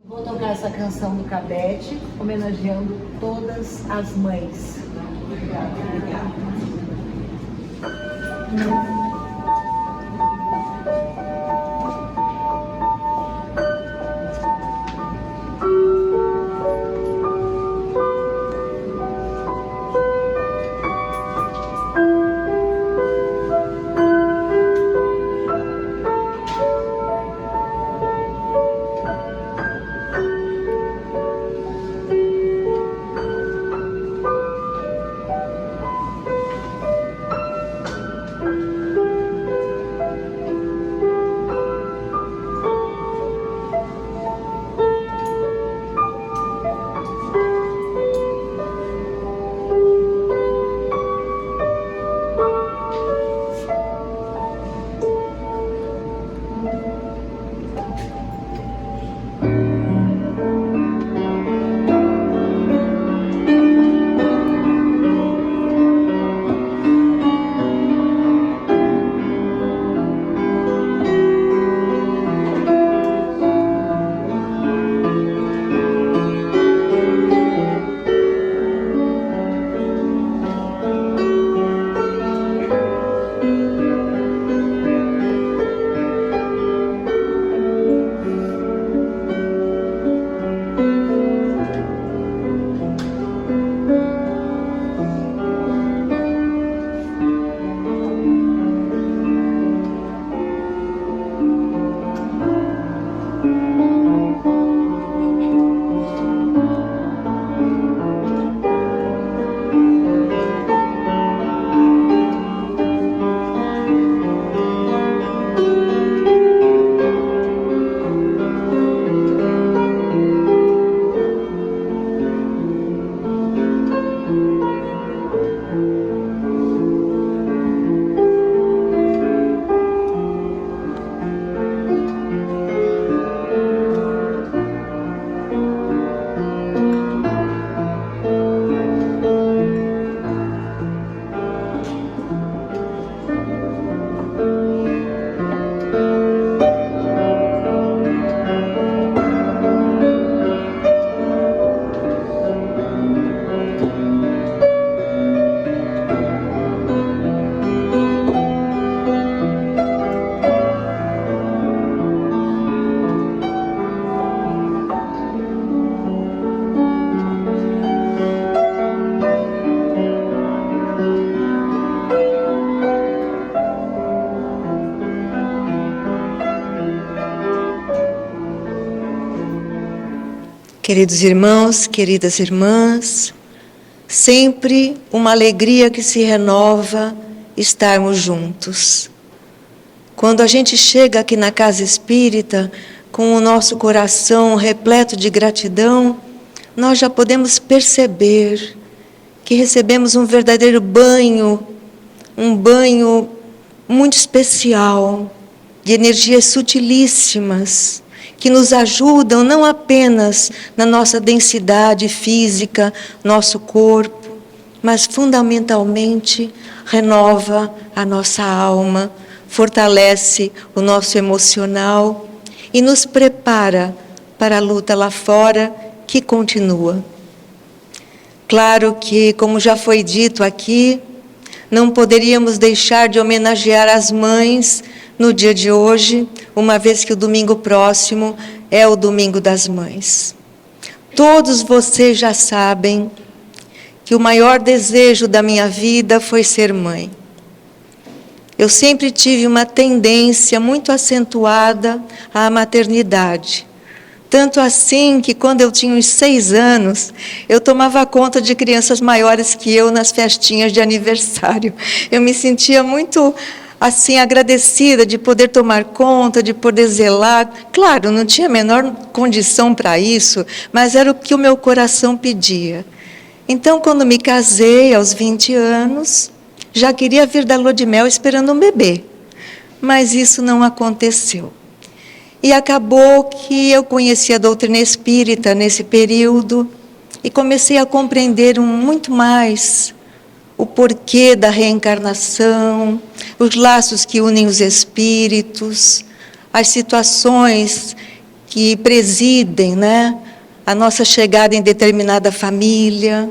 Vou tocar essa canção do Cabete, homenageando todas as mães. Obrigada. Queridos irmãos, queridas irmãs, sempre uma alegria que se renova estarmos juntos. Quando a gente chega aqui na Casa Espírita, com o nosso coração repleto de gratidão, nós já podemos perceber que recebemos um verdadeiro banho, um banho muito especial, de energias sutilíssimas, que nos ajudam não apenas na nossa densidade física, nosso corpo, mas fundamentalmente renova a nossa alma, fortalece o nosso emocional e nos prepara para a luta lá fora que continua. Claro que, como já foi dito aqui, não poderíamos deixar de homenagear as mães no dia de hoje, uma vez que o domingo próximo é o Domingo das Mães. Todos vocês já sabem que o maior desejo da minha vida foi ser mãe. Eu sempre tive uma tendência muito acentuada à maternidade. Tanto assim que quando eu tinha uns 6 anos, eu tomava conta de crianças maiores que eu nas festinhas de aniversário. Eu me sentia muito assim agradecida de poder tomar conta, de poder zelar. Claro, não tinha a menor condição para isso, mas era o que o meu coração pedia. Então, quando me casei, aos 20 anos, já queria vir da lua de mel esperando um bebê, mas isso não aconteceu. E acabou que eu conheci a doutrina espírita nesse período e comecei a compreender muito mais o porquê da reencarnação, os laços que unem os espíritos, as situações que presidem, né, a nossa chegada em determinada família.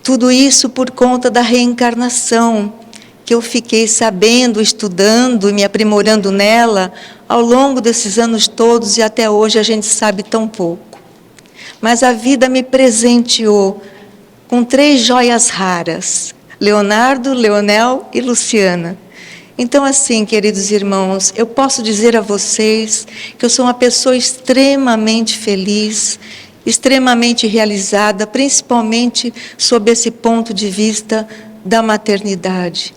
Tudo isso por conta da reencarnação, que eu fiquei sabendo, estudando e me aprimorando nela ao longo desses anos todos, e até hoje a gente sabe tão pouco. Mas a vida me presenteou com 3 joias raras: Leonardo, Leonel e Luciana. Então, assim, queridos irmãos, eu posso dizer a vocês que eu sou uma pessoa extremamente feliz, extremamente realizada, principalmente sob esse ponto de vista da maternidade.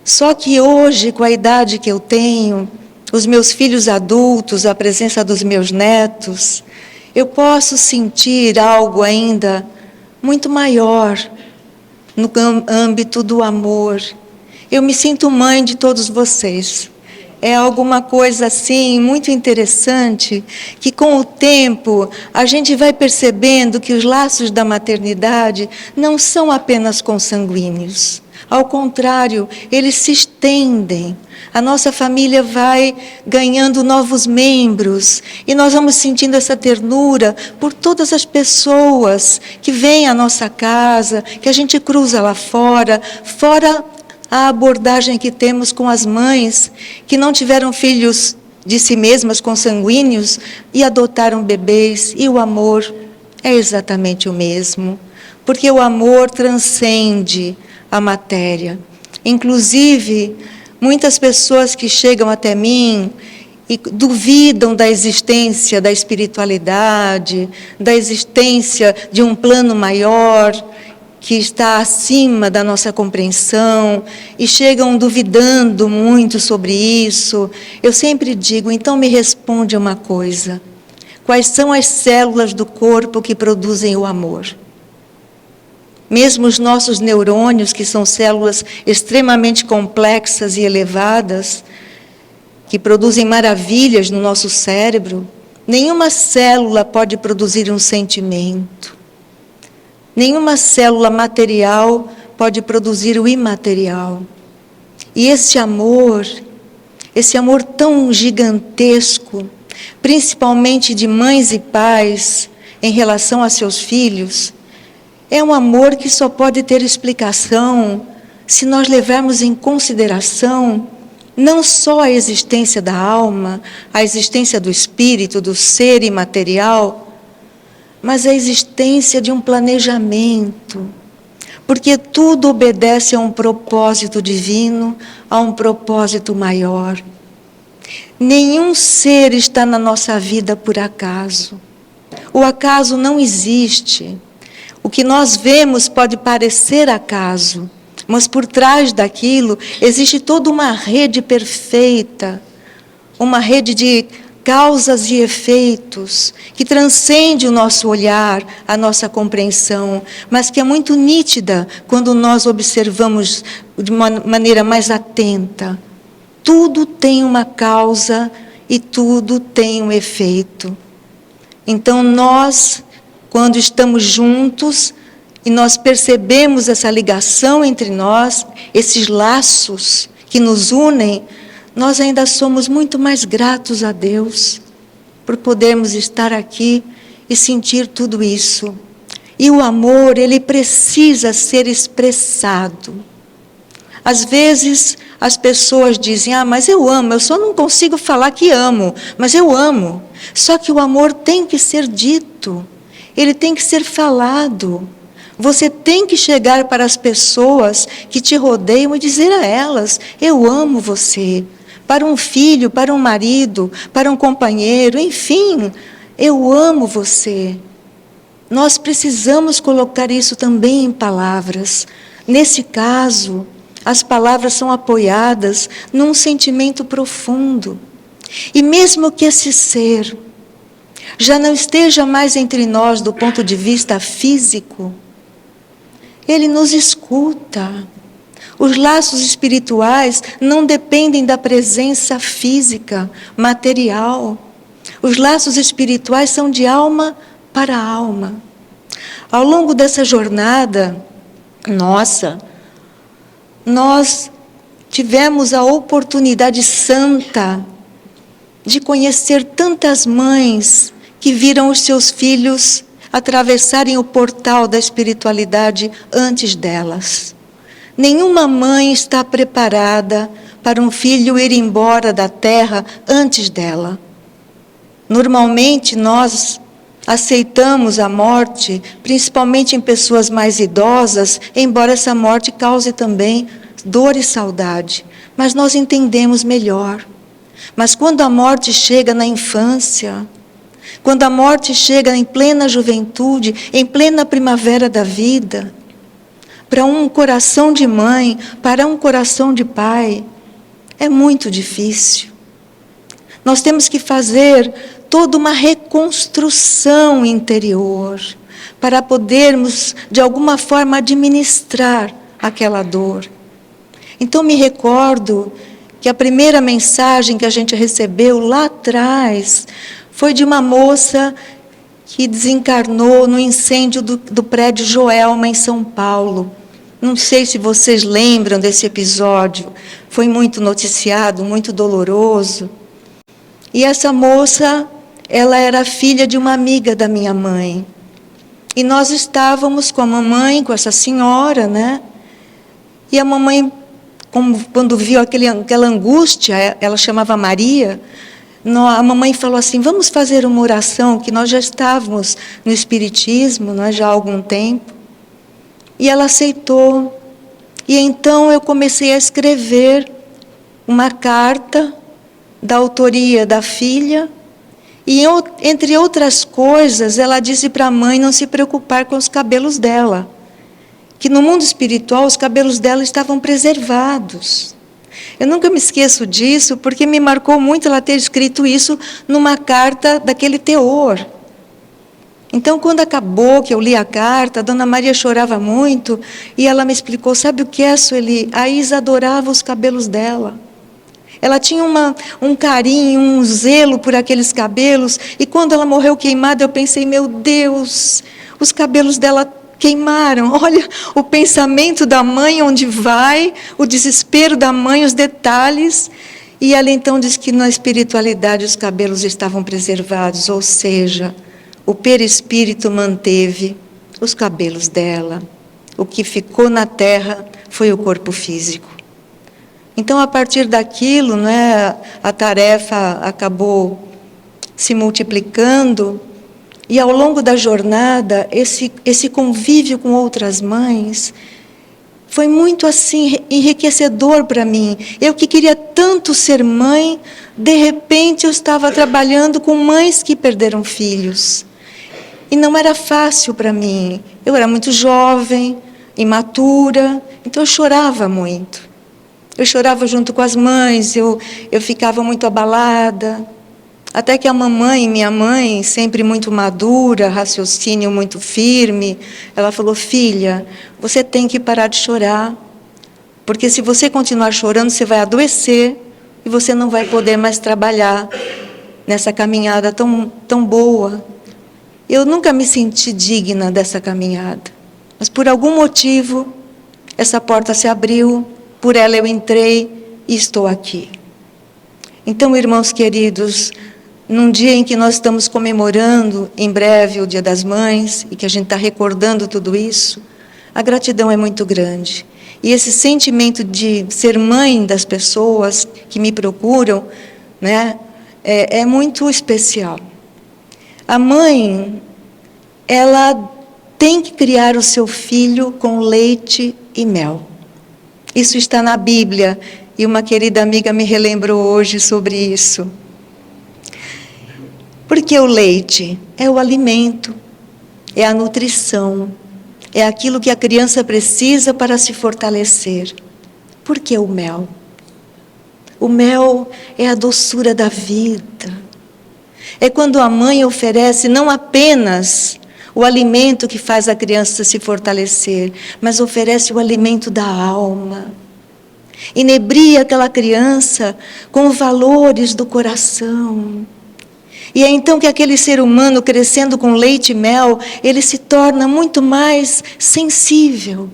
Só que hoje, com a idade que eu tenho, os meus filhos adultos, a presença dos meus netos, eu posso sentir algo ainda muito maior no âmbito do amor. Eu me sinto mãe de todos vocês. É alguma coisa assim muito interessante, que com o tempo a gente vai percebendo que os laços da maternidade não são apenas consanguíneos. Ao contrário, eles se estendem. A nossa família vai ganhando novos membros e nós vamos sentindo essa ternura por todas as pessoas que vêm à nossa casa, que a gente cruza lá fora a abordagem que temos com as mães que não tiveram filhos de si mesmas consanguíneos e adotaram bebês, e o amor é exatamente o mesmo, porque o amor transcende a matéria. Inclusive, muitas pessoas que chegam até mim e duvidam da existência da espiritualidade, da existência de um plano maior que está acima da nossa compreensão, e chegam duvidando muito sobre isso. Eu sempre digo, então me responde uma coisa: quais são as células do corpo que produzem o amor? Mesmo os nossos neurônios, que são células extremamente complexas e elevadas, que produzem maravilhas no nosso cérebro, nenhuma célula pode produzir um sentimento. Nenhuma célula material pode produzir o imaterial. E esse amor tão gigantesco, principalmente de mães e pais em relação a seus filhos, é um amor que só pode ter explicação se nós levarmos em consideração não só a existência da alma, a existência do espírito, do ser imaterial, mas a existência de um planejamento, porque tudo obedece a um propósito divino, a um propósito maior. Nenhum ser está na nossa vida por acaso. O acaso não existe. O que nós vemos pode parecer acaso, mas por trás daquilo existe toda uma rede perfeita, uma rede de causas e efeitos, que transcende o nosso olhar, a nossa compreensão, mas que é muito nítida quando nós observamos de uma maneira mais atenta. Tudo tem uma causa e tudo tem um efeito. Então nós, quando estamos juntos e nós percebemos essa ligação entre nós, esses laços que nos unem, nós ainda somos muito mais gratos a Deus por podermos estar aqui e sentir tudo isso. E o amor, ele precisa ser expressado. Às vezes as pessoas dizem, mas eu amo, eu só não consigo falar que amo, mas eu amo. Só que o amor tem que ser dito, ele tem que ser falado. Você tem que chegar para as pessoas que te rodeiam e dizer a elas, eu amo você. Para um filho, para um marido, para um companheiro, enfim, eu amo você. Nós precisamos colocar isso também em palavras. Nesse caso, as palavras são apoiadas num sentimento profundo. E mesmo que esse ser já não esteja mais entre nós do ponto de vista físico, ele nos escuta. Os laços espirituais não dependem da presença física, material. Os laços espirituais são de alma para alma. Ao longo dessa jornada nossa, nós tivemos a oportunidade santa de conhecer tantas mães que viram os seus filhos atravessarem o portal da espiritualidade antes delas. Nenhuma mãe está preparada para um filho ir embora da terra antes dela. Normalmente nós aceitamos a morte, principalmente em pessoas mais idosas, embora essa morte cause também dor e saudade, mas nós entendemos melhor. Mas quando a morte chega na infância, quando a morte chega em plena juventude, em plena primavera da vida, para um coração de mãe, para um coração de pai, é muito difícil. Nós temos que fazer toda uma reconstrução interior para podermos, de alguma forma, administrar aquela dor. Então, me recordo que a primeira mensagem que a gente recebeu lá atrás foi de uma moça que desencarnou no incêndio do prédio Joelma, em São Paulo. Não sei se vocês lembram desse episódio, foi muito noticiado, muito doloroso. E essa moça, ela era filha de uma amiga da minha mãe. E nós estávamos com a mamãe, com essa senhora, né? E a mamãe, quando viu aquela angústia, ela chamava Maria, a mamãe falou assim, vamos fazer uma oração, que nós já estávamos no Espiritismo, já há algum tempo. E ela aceitou. E então eu comecei a escrever uma carta da autoria da filha, e entre outras coisas, ela disse para a mãe não se preocupar com os cabelos dela, que no mundo espiritual os cabelos dela estavam preservados. Eu nunca me esqueço disso, porque me marcou muito ela ter escrito isso numa carta daquele teor. Então, quando acabou, que eu li a carta, a Dona Maria chorava muito, e ela me explicou, sabe o que é, Sueli? A Isa adorava os cabelos dela. Ela tinha um carinho, um zelo por aqueles cabelos, e quando ela morreu queimada, eu pensei, meu Deus, os cabelos dela queimaram. Olha o pensamento da mãe, onde vai, o desespero da mãe, os detalhes. E ela então diz que na espiritualidade os cabelos estavam preservados, ou seja, o perispírito manteve os cabelos dela. O que ficou na terra foi o corpo físico. Então, a partir daquilo, a tarefa acabou se multiplicando, e ao longo da jornada, esse convívio com outras mães foi muito assim enriquecedor para mim. Eu que queria tanto ser mãe, de repente eu estava trabalhando com mães que perderam filhos. E não era fácil para mim. Eu era muito jovem, imatura, então eu chorava muito. Eu chorava junto com as mães, eu ficava muito abalada. Até que a mamãe, minha mãe, sempre muito madura, raciocínio muito firme, ela falou, filha, você tem que parar de chorar, porque se você continuar chorando, você vai adoecer e você não vai poder mais trabalhar nessa caminhada tão boa. Eu nunca me senti digna dessa caminhada, mas por algum motivo, essa porta se abriu, por ela eu entrei e estou aqui. Então, irmãos queridos, num dia em que nós estamos comemorando, em breve, o Dia das Mães, e que a gente está recordando tudo isso, a gratidão é muito grande. E esse sentimento de ser mãe das pessoas que me procuram, é muito especial. A mãe, ela tem que criar o seu filho com leite e mel. Isso está na Bíblia, e uma querida amiga me relembrou hoje sobre isso. Porque o leite é o alimento, é a nutrição, é aquilo que a criança precisa para se fortalecer. Por que o mel? O mel é a doçura da vida. É quando a mãe oferece não apenas o alimento que faz a criança se fortalecer, mas oferece o alimento da alma, inebria aquela criança com valores do coração. E é então que aquele ser humano, crescendo com leite e mel, ele se torna muito mais sensível.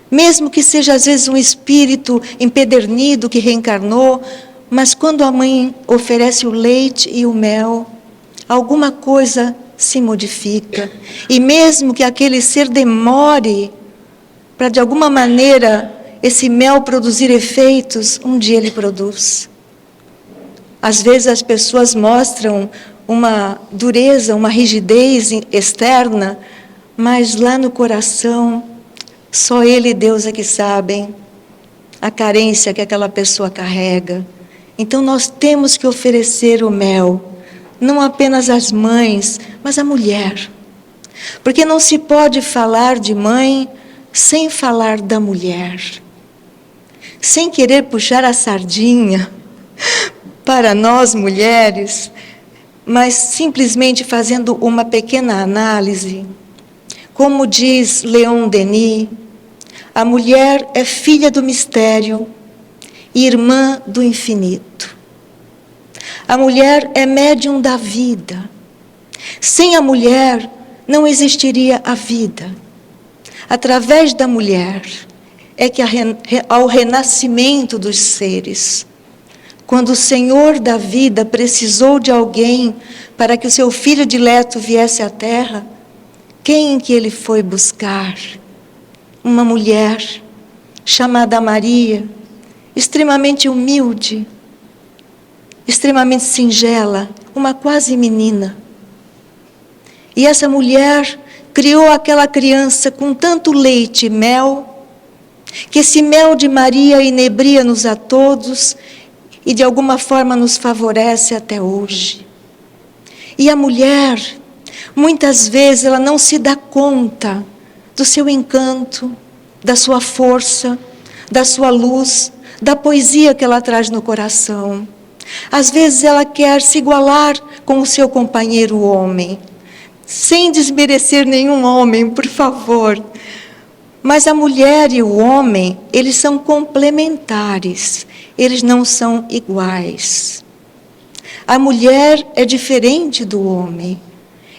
Mesmo que seja às vezes um espírito empedernido que reencarnou, mas quando a mãe oferece o leite e o mel, alguma coisa se modifica. E mesmo que aquele ser demore para de alguma maneira esse mel produzir efeitos, um dia ele produz. Às vezes as pessoas mostram uma dureza, uma rigidez externa, mas lá no coração, só Ele e Deus é que sabem a carência que aquela pessoa carrega. Então nós temos que oferecer o mel, não apenas às mães, mas à mulher. Porque não se pode falar de mãe sem falar da mulher. Sem querer puxar a sardinha para nós mulheres, mas simplesmente fazendo uma pequena análise. Como diz Leon Denis, a mulher é filha do mistério e irmã do infinito. A mulher é médium da vida. Sem a mulher não existiria a vida. Através da mulher é que há o renascimento dos seres. Quando o Senhor da vida precisou de alguém para que o seu filho dileto viesse à terra, quem que ele foi buscar? Uma mulher chamada Maria, extremamente humilde, extremamente singela, uma quase menina. E essa mulher criou aquela criança com tanto leite e mel, que esse mel de Maria inebria-nos a todos e de alguma forma nos favorece até hoje. E a mulher, muitas vezes, ela não se dá conta do seu encanto, da sua força, da sua luz, da poesia que ela traz no coração. Às vezes ela quer se igualar com o seu companheiro homem, sem desmerecer nenhum homem, por favor. Mas a mulher e o homem, eles são complementares, eles não são iguais. A mulher é diferente do homem.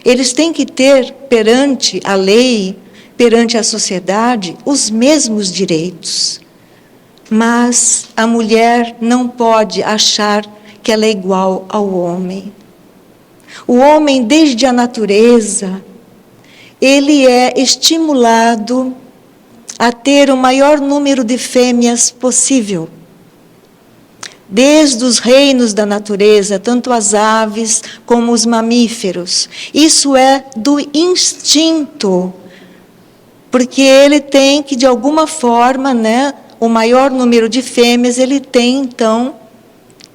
Eles têm que ter, perante a lei, perante a sociedade, os mesmos direitos. Mas a mulher não pode achar que ela é igual ao homem. O homem, desde a natureza, ele é estimulado a ter o maior número de fêmeas possível. Desde os reinos da natureza, tanto as aves como os mamíferos. Isso é do instinto, porque ele tem que, de alguma forma, o maior número de fêmeas, ele tem, então,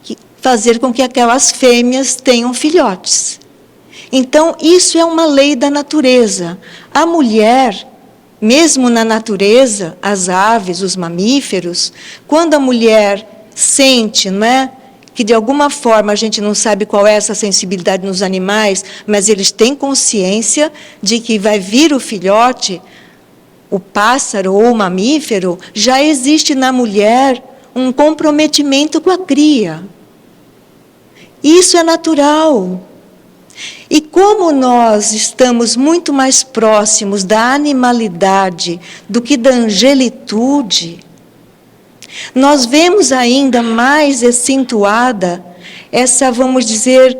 que fazer com que aquelas fêmeas tenham filhotes. Então, isso é uma lei da natureza. A mulher, mesmo na natureza, as aves, os mamíferos, quando a mulher sente, que de alguma forma a gente não sabe qual é essa sensibilidade nos animais, mas eles têm consciência de que vai vir o filhote, o pássaro ou o mamífero, já existe na mulher um comprometimento com a cria. Isso é natural. E como nós estamos muito mais próximos da animalidade do que da angelitude, nós vemos ainda mais acentuada essa, vamos dizer,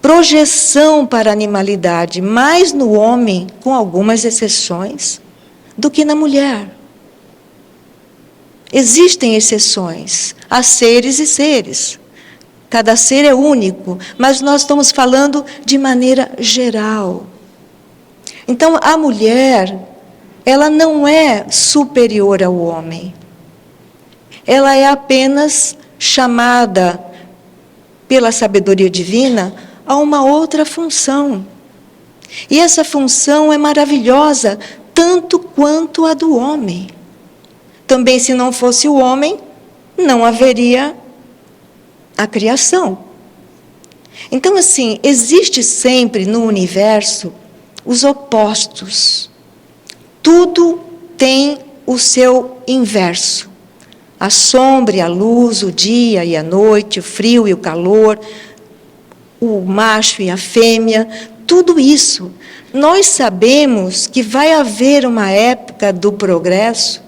projeção para a animalidade, mais no homem, com algumas exceções, do que na mulher. Existem exceções, há seres e seres. Cada ser é único, mas nós estamos falando de maneira geral. Então, a mulher, ela não é superior ao homem. Ela é apenas chamada pela sabedoria divina a uma outra função. E essa função é maravilhosa, tanto quanto a do homem. Também, se não fosse o homem, não haveria a criação. Então, assim, existe sempre no universo os opostos. Tudo tem o seu inverso. A sombra e a luz, o dia e a noite, o frio e o calor, o macho e a fêmea, tudo isso. Nós sabemos que vai haver uma época do progresso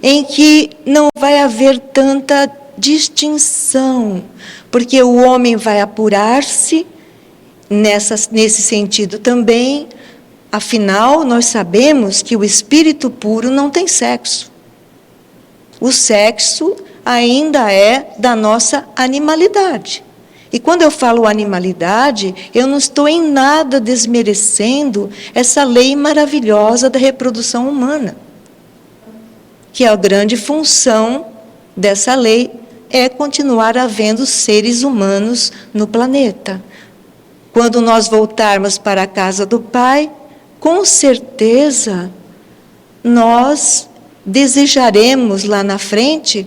em que não vai haver tanta distinção, porque o homem vai apurar-se nesse sentido também. Afinal, nós sabemos que o espírito puro não tem sexo. O sexo ainda é da nossa animalidade. E quando eu falo animalidade, eu não estou em nada desmerecendo essa lei maravilhosa da reprodução humana, que a grande função dessa lei é continuar havendo seres humanos no planeta. Quando nós voltarmos para a casa do Pai, com certeza nós desejaremos lá na frente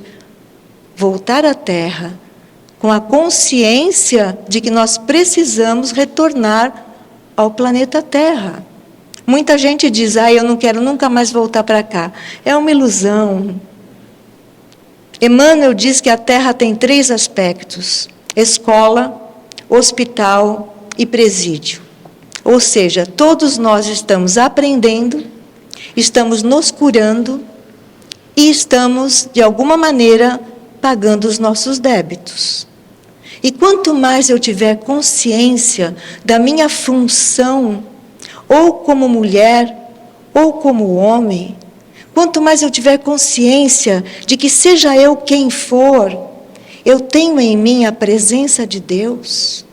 voltar à Terra, com a consciência de que nós precisamos retornar ao planeta Terra. Muita gente diz, eu não quero nunca mais voltar para cá. É uma ilusão. Emmanuel diz que a Terra tem 3 aspectos: escola, hospital e presídio. Ou seja, todos nós estamos aprendendo, estamos nos curando e estamos, de alguma maneira, pagando os nossos débitos. E quanto mais eu tiver consciência da minha função, ou como mulher, ou como homem, quanto mais eu tiver consciência de que, seja eu quem for, eu tenho em mim a presença de Deus,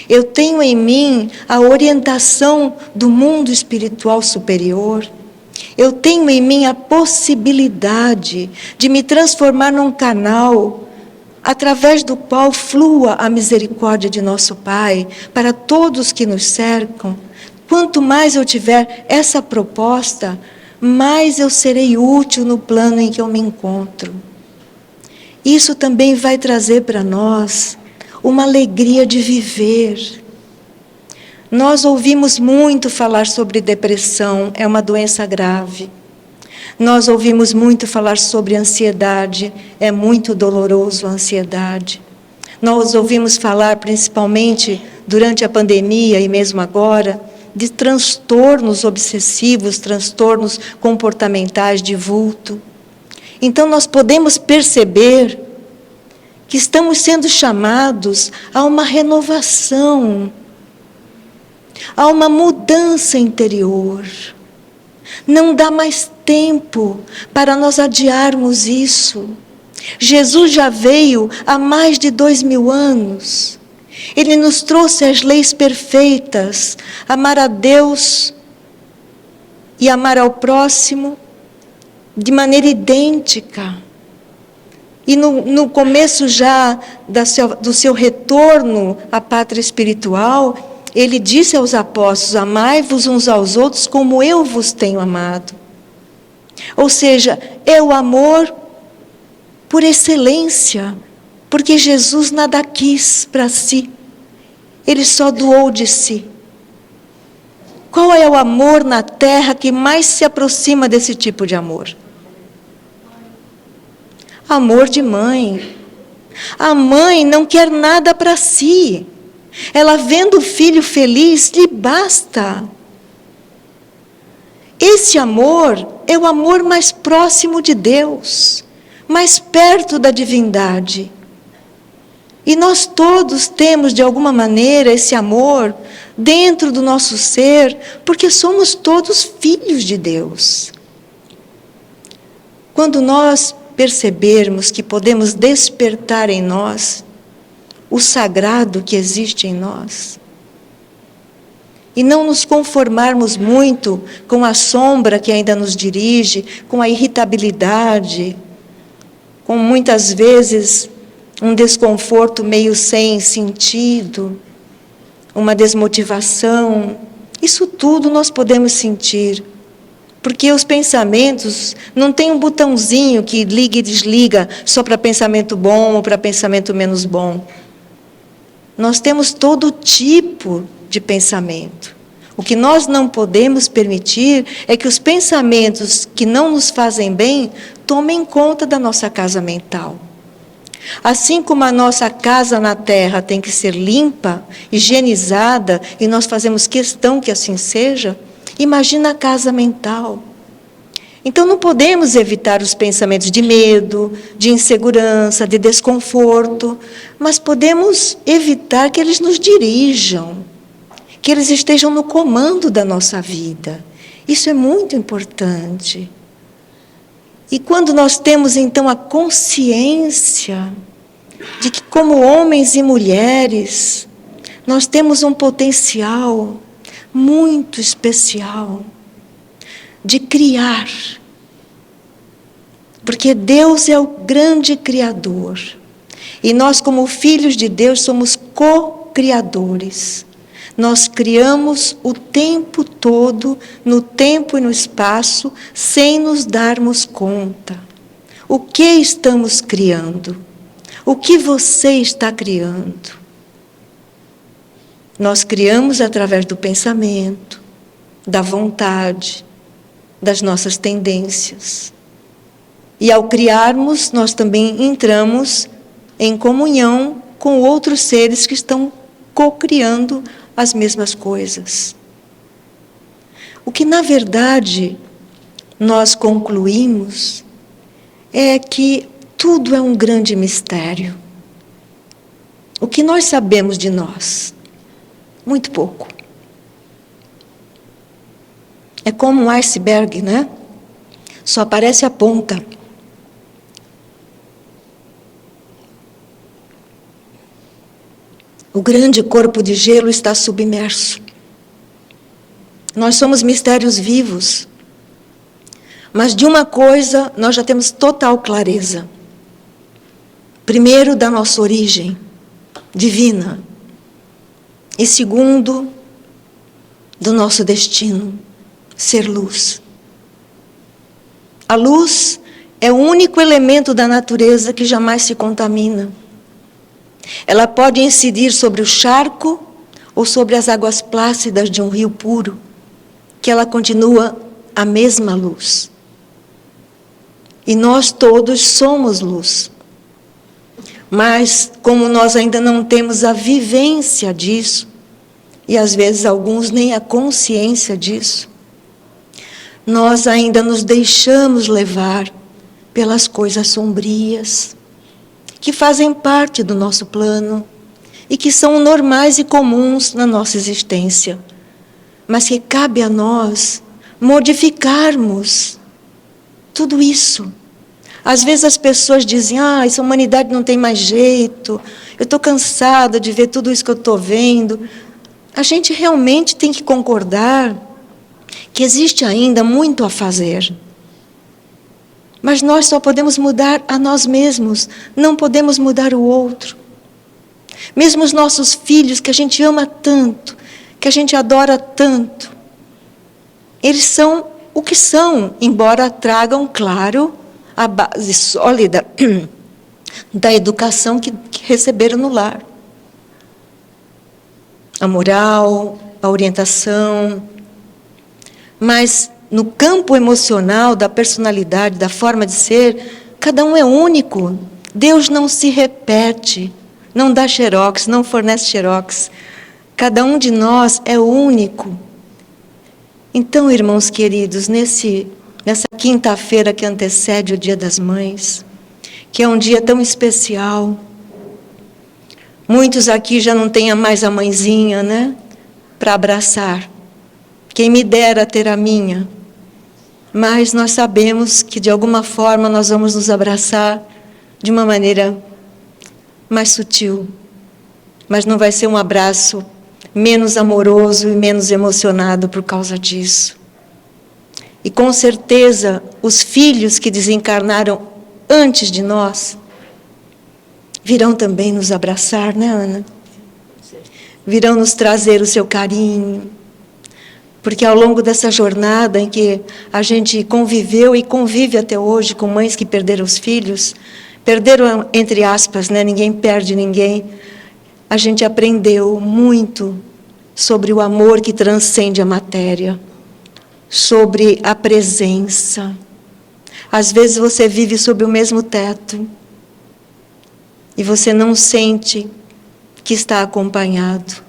eu tenho em mim a orientação do mundo espiritual superior, eu tenho em mim a possibilidade de me transformar num canal através do qual flua a misericórdia de nosso Pai para todos que nos cercam. Quanto mais eu tiver essa proposta, mais eu serei útil no plano em que eu me encontro. Isso também vai trazer para nós uma alegria de viver. Nós ouvimos muito falar sobre depressão, é uma doença grave. Nós ouvimos muito falar sobre ansiedade, é muito doloroso a ansiedade. Nós ouvimos falar, principalmente durante a pandemia e mesmo agora, de transtornos obsessivos, transtornos comportamentais de vulto. Então nós podemos perceber que estamos sendo chamados a uma renovação, a uma mudança interior. Não dá mais tempo para nós adiarmos isso. Jesus já veio há mais de 2000 anos. Ele nos trouxe as leis perfeitas, amar a Deus e amar ao próximo de maneira idêntica. E no começo já do seu retorno à pátria espiritual, ele disse aos apóstolos: amai-vos uns aos outros como eu vos tenho amado. Ou seja, é o amor por excelência, porque Jesus nada quis para si, ele só doou de si. Qual é o amor na terra que mais se aproxima desse tipo de amor? Amor de mãe. A mãe não quer nada para si. Ela, vendo o filho feliz, lhe basta. Esse amor é o amor mais próximo de Deus, mais perto da divindade. E nós todos temos, de alguma maneira, esse amor dentro do nosso ser, porque somos todos filhos de Deus. Quando nós percebermos que podemos despertar em nós o sagrado que existe em nós, e não nos conformarmos muito com a sombra que ainda nos dirige, com a irritabilidade, com muitas vezes um desconforto meio sem sentido, uma desmotivação, isso tudo nós podemos sentir, porque os pensamentos não tem um botãozinho que liga e desliga só para pensamento bom ou para pensamento menos bom. Nós temos todo tipo de pensamento. O que nós não podemos permitir é que os pensamentos que não nos fazem bem tomem conta da nossa casa mental. Assim como a nossa casa na terra tem que ser limpa, higienizada, e nós fazemos questão que assim seja, imagina a casa mental. Então não podemos evitar os pensamentos de medo, de insegurança, de desconforto, mas podemos evitar que eles nos dirijam, que eles estejam no comando da nossa vida. Isso é muito importante. E quando nós temos então a consciência de que, como homens e mulheres, nós temos um potencial muito especial de criar, porque Deus é o grande Criador, e nós, como filhos de Deus, somos co-criadores. Nós criamos o tempo todo, no tempo e no espaço, sem nos darmos conta. O que estamos criando? O que você está criando? Nós criamos através do pensamento, da vontade, das nossas tendências. E ao criarmos, nós também entramos em comunhão com outros seres que estão co-criando as mesmas coisas. O que, na verdade, nós concluímos é que tudo é um grande mistério. O que nós sabemos de nós? Muito pouco. É como um iceberg, né? Só aparece a ponta. O grande corpo de gelo está submerso. Nós somos mistérios vivos. Mas de uma coisa nós já temos total clareza. Primeiro, da nossa origem divina. E segundo, do nosso destino, ser luz. A luz é o único elemento da natureza que jamais se contamina. Ela pode incidir sobre o charco ou sobre as águas plácidas de um rio puro, que ela continua a mesma luz. E nós todos somos luz. Mas, como nós ainda não temos a vivência disso, e às vezes alguns nem a consciência disso, nós ainda nos deixamos levar pelas coisas sombrias, que fazem parte do nosso plano e que são normais e comuns na nossa existência, mas que cabe a nós modificarmos tudo isso. Às vezes as pessoas dizem, essa humanidade não tem mais jeito, eu estou cansada de ver tudo isso que eu estou vendo. A gente realmente tem que concordar que existe ainda muito a fazer. Mas nós só podemos mudar a nós mesmos, não podemos mudar o outro. Mesmo os nossos filhos, que a gente ama tanto, que a gente adora tanto, eles são o que são, embora tragam, claro, a base sólida da educação que receberam no lar. A moral, a orientação, mas no campo emocional, da personalidade, da forma de ser, cada um é único. Deus não se repete, não dá xerox, não fornece xerox. Cada um de nós é único. Então, irmãos queridos, nessa quinta-feira que antecede o Dia das Mães, que é um dia tão especial, muitos aqui já não têm mais a mãezinha, né, para abraçar. Quem me dera ter a minha. Mas nós sabemos que, de alguma forma, nós vamos nos abraçar de uma maneira mais sutil. Mas não vai ser um abraço menos amoroso e menos emocionado por causa disso. E, com certeza, os filhos que desencarnaram antes de nós virão também nos abraçar, né, Ana? Virão nos trazer o seu carinho. Porque ao longo dessa jornada em que a gente conviveu e convive até hoje com mães que perderam os filhos, perderam entre aspas, né? Ninguém perde ninguém, a gente aprendeu muito sobre o amor que transcende a matéria, sobre a presença, Às vezes você vive sob o mesmo teto e você não sente que está acompanhado.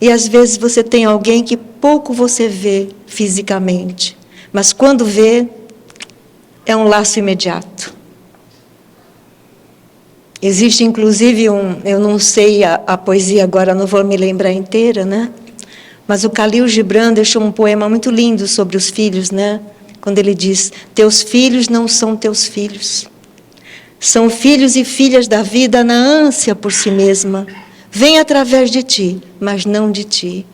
E às vezes você tem alguém que pouco você vê fisicamente, mas quando vê, é um laço imediato. Existe inclusive eu não sei a poesia agora, não vou me lembrar inteira, né? Mas o Khalil Gibran deixou um poema muito lindo sobre os filhos, né? Quando ele diz: teus filhos não são teus filhos. São filhos e filhas da vida na ânsia por si mesma. Vêm através de ti, mas não de ti.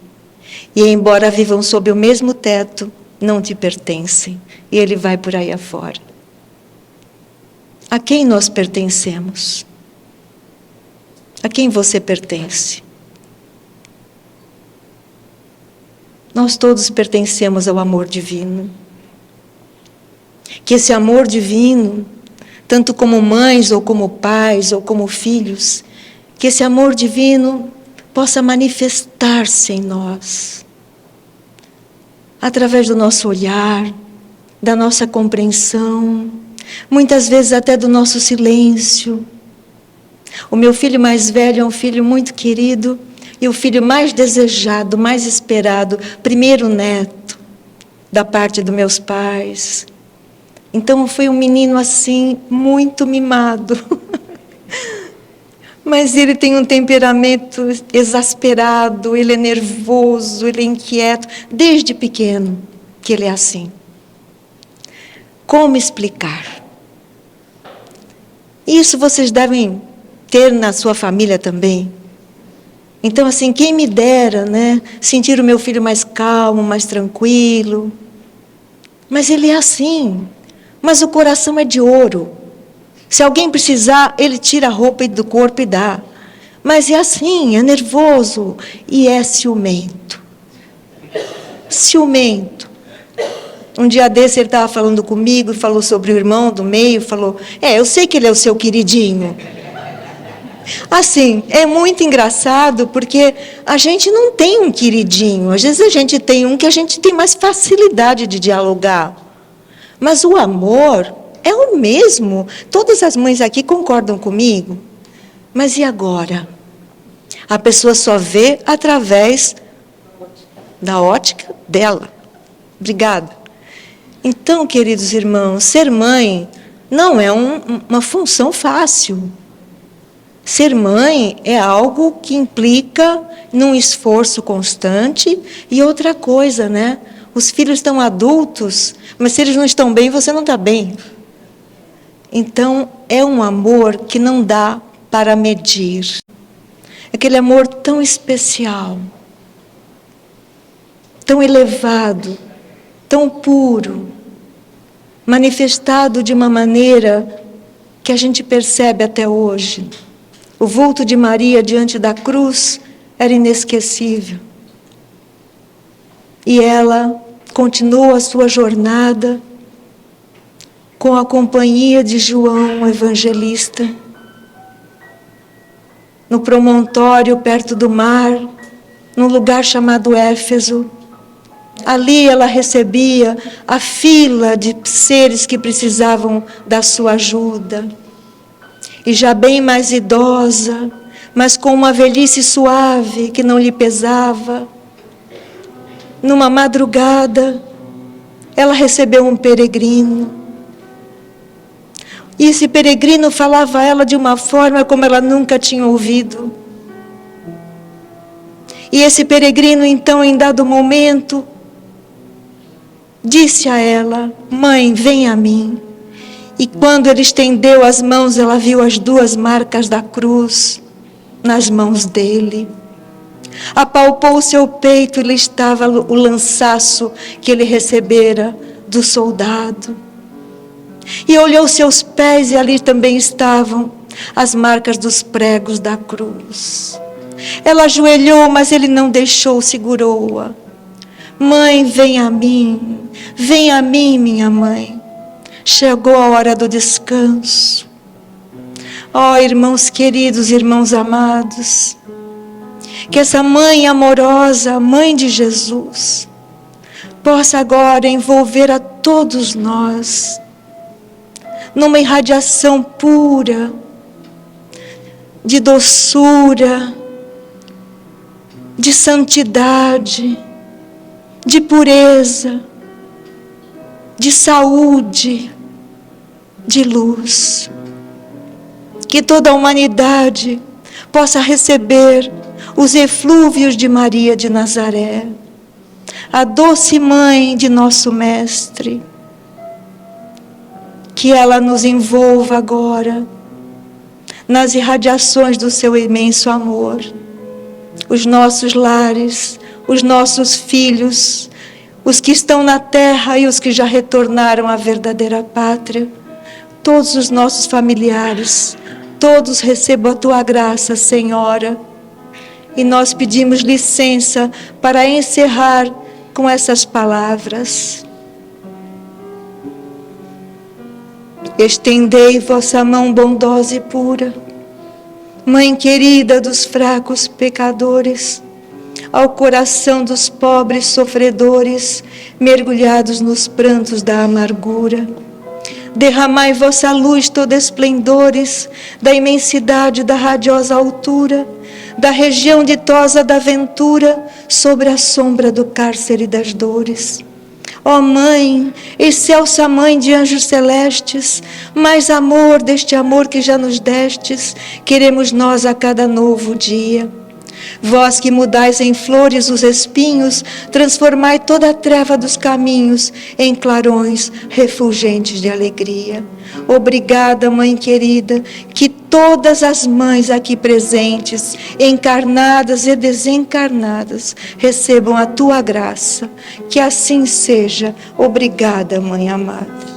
E embora vivam sob o mesmo teto, não te pertencem. E ele vai por aí afora. A quem nós pertencemos? A quem você pertence? Nós todos pertencemos ao amor divino. Que esse amor divino, tanto como mães, ou como pais, ou como filhos, que esse amor divino possa manifestar-se em nós, através do nosso olhar, da nossa compreensão, muitas vezes até do nosso silêncio. O meu filho mais velho é um filho muito querido, e o filho mais desejado, mais esperado, primeiro neto, da parte dos meus pais. Então foi um menino assim, muito mimado. Mas ele tem um temperamento exasperado, ele é nervoso, ele é inquieto, desde pequeno que ele é assim. Como explicar? Isso vocês devem ter na sua família também. Então, assim, quem me dera, né, sentir o meu filho mais calmo, mais tranquilo. Mas ele é assim. Mas o coração é de ouro. Se alguém precisar, ele tira a roupa do corpo e dá. Mas é assim, é nervoso e é ciumento. Ciumento. Um dia desse ele estava falando comigo e falou sobre o irmão do meio, falou: eu sei que ele é o seu queridinho. Assim, é muito engraçado porque a gente não tem um queridinho. Às vezes a gente tem um que a gente tem mais facilidade de dialogar. Mas o amor é o mesmo. Todas as mães aqui concordam comigo. Mas e agora? A pessoa só vê através da ótica dela. Obrigada. Então, queridos irmãos, ser mãe não é uma função fácil. Ser mãe é algo que implica num esforço constante e outra coisa, né? Os filhos estão adultos, mas se eles não estão bem, você não está bem. Então, é um amor que não dá para medir. Aquele amor tão especial, tão elevado, tão puro, manifestado de uma maneira que a gente percebe até hoje. O vulto de Maria diante da cruz era inesquecível. E ela continuou a sua jornada com a companhia de João, o evangelista, no promontório perto do mar, num lugar chamado Éfeso. Ali ela recebia a fila de seres que precisavam da sua ajuda. E já bem mais idosa, mas com uma velhice suave que não lhe pesava, numa madrugada, ela recebeu um peregrino. E esse peregrino falava a ela de uma forma como ela nunca tinha ouvido. E esse peregrino, então, em dado momento, disse a ela: mãe, vem a mim. E quando ele estendeu as mãos, ela viu as 2 marcas da cruz nas mãos dele. Apalpou o seu peito e ali estava o lançaço que ele recebera do soldado. E olhou seus pés e ali também estavam as marcas dos pregos da cruz. Ela ajoelhou, mas ele não deixou, segurou-a. Mãe, vem a mim, minha mãe. Chegou a hora do descanso. Ó, irmãos queridos, irmãos amados, que essa mãe amorosa, mãe de Jesus, possa agora envolver a todos nós numa irradiação pura, de doçura, de santidade, de pureza, de saúde, de luz. Que toda a humanidade possa receber os eflúvios de Maria de Nazaré, a doce mãe de nosso Mestre. Que ela nos envolva agora nas irradiações do seu imenso amor. Os nossos lares, os nossos filhos, os que estão na terra e os que já retornaram à verdadeira pátria, todos os nossos familiares, todos recebam a tua graça, Senhora. E nós pedimos licença para encerrar com essas palavras. Estendei vossa mão bondosa e pura, Mãe querida dos fracos pecadores, ao coração dos pobres sofredores, mergulhados nos prantos da amargura. Derramai vossa luz toda esplendores, da imensidade da radiosa altura, da região ditosa da ventura, sobre a sombra do cárcere das dores. Ó Mãe, excelsa Mãe de anjos celestes, mais amor deste amor que já nos destes, queremos nós a cada novo dia. Vós que mudais em flores os espinhos, transformai toda a treva dos caminhos em clarões refulgentes de alegria. Obrigada, Mãe querida, que todas as mães aqui presentes, encarnadas e desencarnadas, recebam a tua graça. Que assim seja. Obrigada, Mãe amada.